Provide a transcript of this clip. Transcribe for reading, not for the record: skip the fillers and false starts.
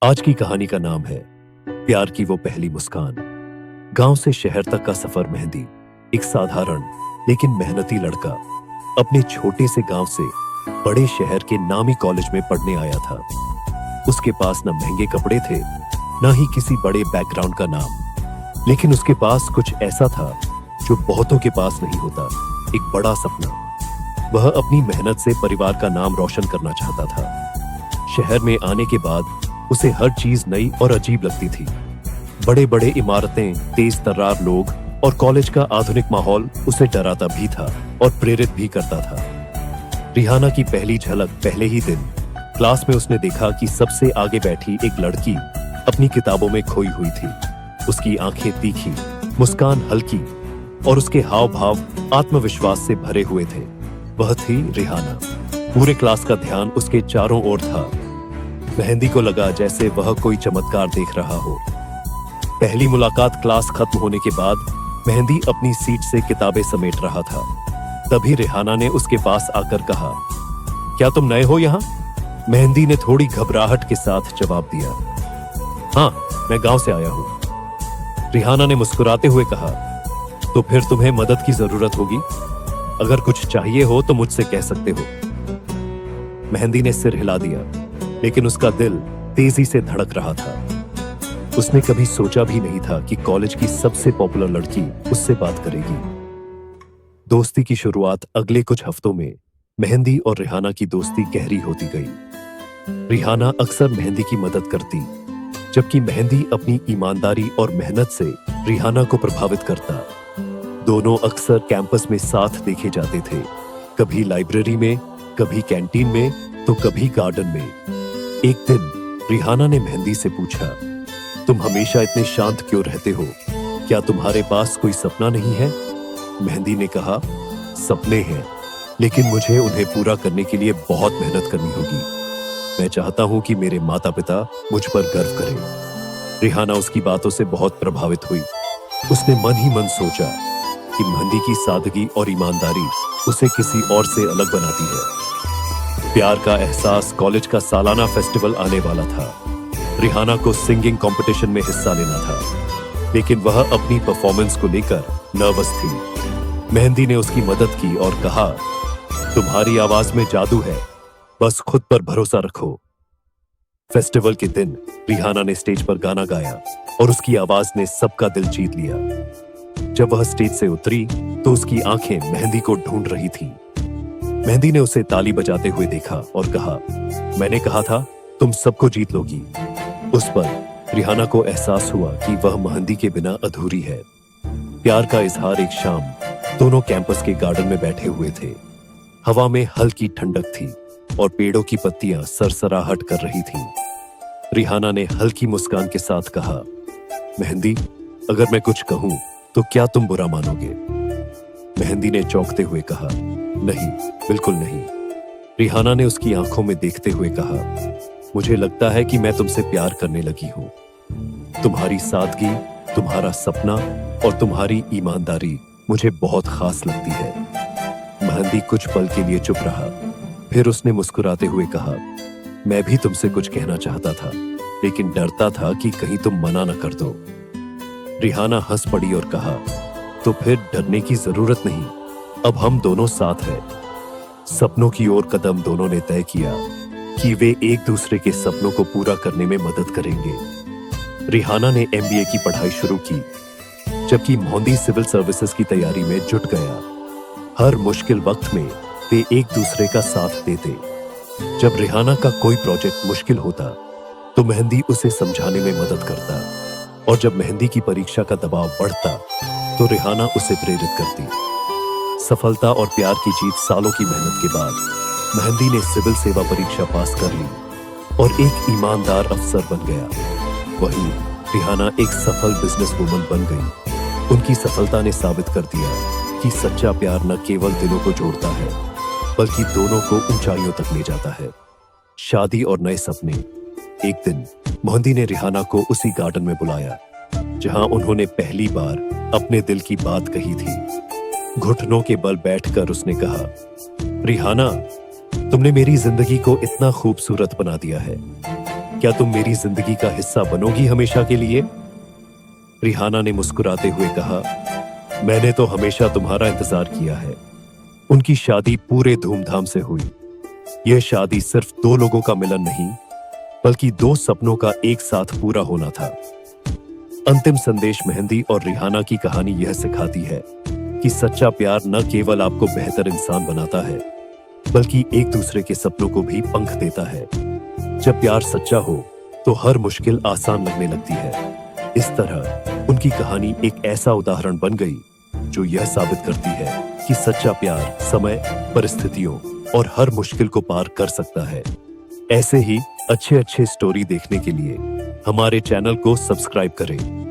आज की कहानी का नाम है प्यार की वो पहली मुस्कान। गांव से शहर तक का सफर। मेहंदी एक साधारण लेकिन मेहनती लड़का अपने छोटे से गांव से बड़े शहर के नामी कॉलेज में पढ़ने आया था। उसके पास न महंगे कपड़े थे, न ही किसी बड़े बैकग्राउंड का नाम, लेकिन उसके पास कुछ ऐसा था जो बहुतों के पास नहीं होता, एक बड़ा सपना। वह अपनी मेहनत से परिवार का नाम रोशन करना चाहता था। शहर में आने के बाद उसे हर चीज नई और अजीब लगती थी। बड़े बड़े इमारतें, तेज तर्रार लोग और कॉलेज का आधुनिक माहौल उसे डराता भी था और प्रेरित भी करता था। रिहाना की पहली झलक पहले ही दिन क्लास में उसने देखा कि सबसे आगे बैठी एक लड़की अपनी किताबों में खोई हुई थी। उसकी आंखें तीखी, मुस्कान हल्की और उसके हाव भाव आत्मविश्वास से भरे हुए थे। वह थी रिहाना। पूरे क्लास का ध्यान उसके चारों ओर था। मेहंदी को लगा जैसे वह कोई चमत्कार देख रहा हो। पहली मुलाकात क्लास खत्म होने के बाद मेहंदी अपनी सीट से किताबें समेट रहा था। तभी रिहाना ने उसके पास आकर कहा, क्या तुम नए हो यहाँ? मेहंदी ने थोड़ी घबराहट के साथ जवाब दिया, हाँ, मैं गांव से आया हूं। रिहाना ने मुस्कुराते हुए कहा, तो फिर तुम्हें मदद की जरूरत होगी। अगर कुछ चाहिए हो तो मुझसे कह सकते हो। मेहंदी ने सिर हिला दिया, लेकिन उसका दिल तेजी से धड़क रहा था। उसने कभी सोचा भी नहीं था कि कॉलेज की सबसे पॉपुलर लड़की उससे बात करेगी। दोस्ती की शुरुआत अगले कुछ हफ्तों में मेहंदी और रिहाना की दोस्ती गहरी होती गई। रिहाना अक्सर मेहंदी की मदद करती, जबकि मेहंदी अपनी ईमानदारी और मेहनत से रिहाना को प्रभावित करता। दोनों अक्सर कैंपस में साथ देखे जाते थे, कभी लाइब्रेरी में, कभी कैंटीन में, तो कभी गार्डन में। एक दिन रिहाना ने मेहंदी से पूछा, तुम हमेशा इतने शांत क्यों रहते हो? क्या तुम्हारे पास कोई सपना नहीं है? मेहंदी ने कहा, सपने हैं, लेकिन मुझे उन्हें पूरा करने के लिए बहुत मेहनत करनी होगी। मैं चाहता हूं कि मेरे माता पिता मुझ पर गर्व करें। रिहाना उसकी बातों से बहुत प्रभावित हुई। उसने मन ही मन सोचा कि मेहंदी की सादगी और ईमानदारी उसे किसी और से अलग बनाती है। प्यार का एहसास कॉलेज का सालाना फेस्टिवल आने वाला था। रिहाना को सिंगिंग कंपटीशन में हिस्सा लेना था, लेकिन वह अपनी परफॉर्मेंस को लेकर नर्वस थी। मेहंदी ने उसकी मदद की और कहा, तुम्हारी आवाज में जादू है, बस खुद पर भरोसा रखो। फेस्टिवल के दिन रिहाना ने स्टेज पर गाना गाया और उसकी आवाज ने सबका दिल जीत लिया। जब वह स्टेज से उतरी तो उसकी आंखें मेहंदी को ढूंढ रही थीं। मेहंदी ने उसे ताली बजाते हुए देखा और कहा, मैंने कहा था तुम सबको जीत लोगी। उस पर रिहाना को एहसास हुआ कि वह मेहंदी के बिना अधूरी है। प्यार का इजहार एक शाम दोनों कैंपस के गार्डन में बैठे हुए थे। हवा में हल्की ठंडक थी और पेड़ों की पत्तियां सरसराहट कर रही थीं। रिहाना ने हल्की मुस्कान के साथ कहा, मेहंदी, अगर मैं कुछ कहूं तो क्या तुम बुरा मानोगे? मेहंदी ने चौंकते हुए कहा, नहीं, बिल्कुल नहीं। रिहाना ने उसकी आंखों में देखते हुए कहा, मुझे लगता है कि मैं तुमसे प्यार करने लगी हूं। तुम्हारी सादगी, तुम्हारा सपना और तुम्हारी ईमानदारी मुझे बहुत खास लगती है। मेहंदी कुछ पल के लिए चुप रहा, फिर उसने मुस्कुराते हुए कहा, मैं भी तुमसे कुछ कहना चाहता था, लेकिन डरता था कि कहीं तुम मना न कर दो। रिहाना हंस पड़ी और कहा, तो फिर डरने की जरूरत नहीं, अब हम दोनों साथ हैं। सपनों की ओर कदम दोनों ने तय किया कि वे एक दूसरे के सपनों को पूरा करने में मदद करेंगे। रिहाना ने MBA की पढ़ाई शुरू की, जबकि मेहंदी सिविल सर्विसेज की तैयारी में जुट गया। हर मुश्किल वक्त में वे एक दूसरे का साथ देते। जब रिहाना का कोई प्रोजेक्ट मुश्किल होता तो मेहंदी उसे समझाने में मदद करता, और जब मेहंदी की परीक्षा का दबाव बढ़ता तो रिहाना उसे प्रेरित करती। सफलता और प्यार की जीत सालों की मेहनत के बाद मेहंदी ने सिविल सेवा परीक्षा पास कर ली और एक ईमानदार अफसर बन गया। वहीं रिहाना एक सफल बिजनेस वुमन बन गई। उनकी सफलता ने साबित कर दिया कि सच्चा प्यार न केवल दिलों को जोड़ता है, बल्कि दोनों को ऊंचाइयों तक ले जाता है। शादी और नए सपने। एक दिन मेहंदी ने रिहाना को उसी गार्डन में बुलाया जहां उन्होंने पहली बार अपने दिल की बात कही थी। घुटनों के बल बैठकर उसने कहा, रिहाना, तुमने मेरी जिंदगी को इतना खूबसूरत बना दिया है। क्या तुम मेरी जिंदगी का हिस्सा बनोगी हमेशा के लिए? रिहाना ने मुस्कुराते हुए कहा, मैंने तो हमेशा तुम्हारा इंतजार किया है। उनकी शादी पूरे धूमधाम से हुई। यह शादी सिर्फ दो लोगों का मिलन नहीं, बल्कि दो सपनों का एक साथ पूरा होना था। अंतिम संदेश मेहंदी और रिहाना की कहानी यह सिखाती है कि सच्चा प्यार न केवल आपको बेहतर इंसान बनाता है, बल्कि एक दूसरे के सपनों को भी पंख देता है। जब प्यार सच्चा हो तो हर मुश्किल आसान लगने लगती है। इस तरह उनकी कहानी एक ऐसा उदाहरण बन गई जो यह साबित करती है कि सच्चा प्यार समय, परिस्थितियों और हर मुश्किल को पार कर सकता है। ऐसे ही अच्छे अच्छे स्टोरी देखने के लिए हमारे चैनल को सब्सक्राइब करें।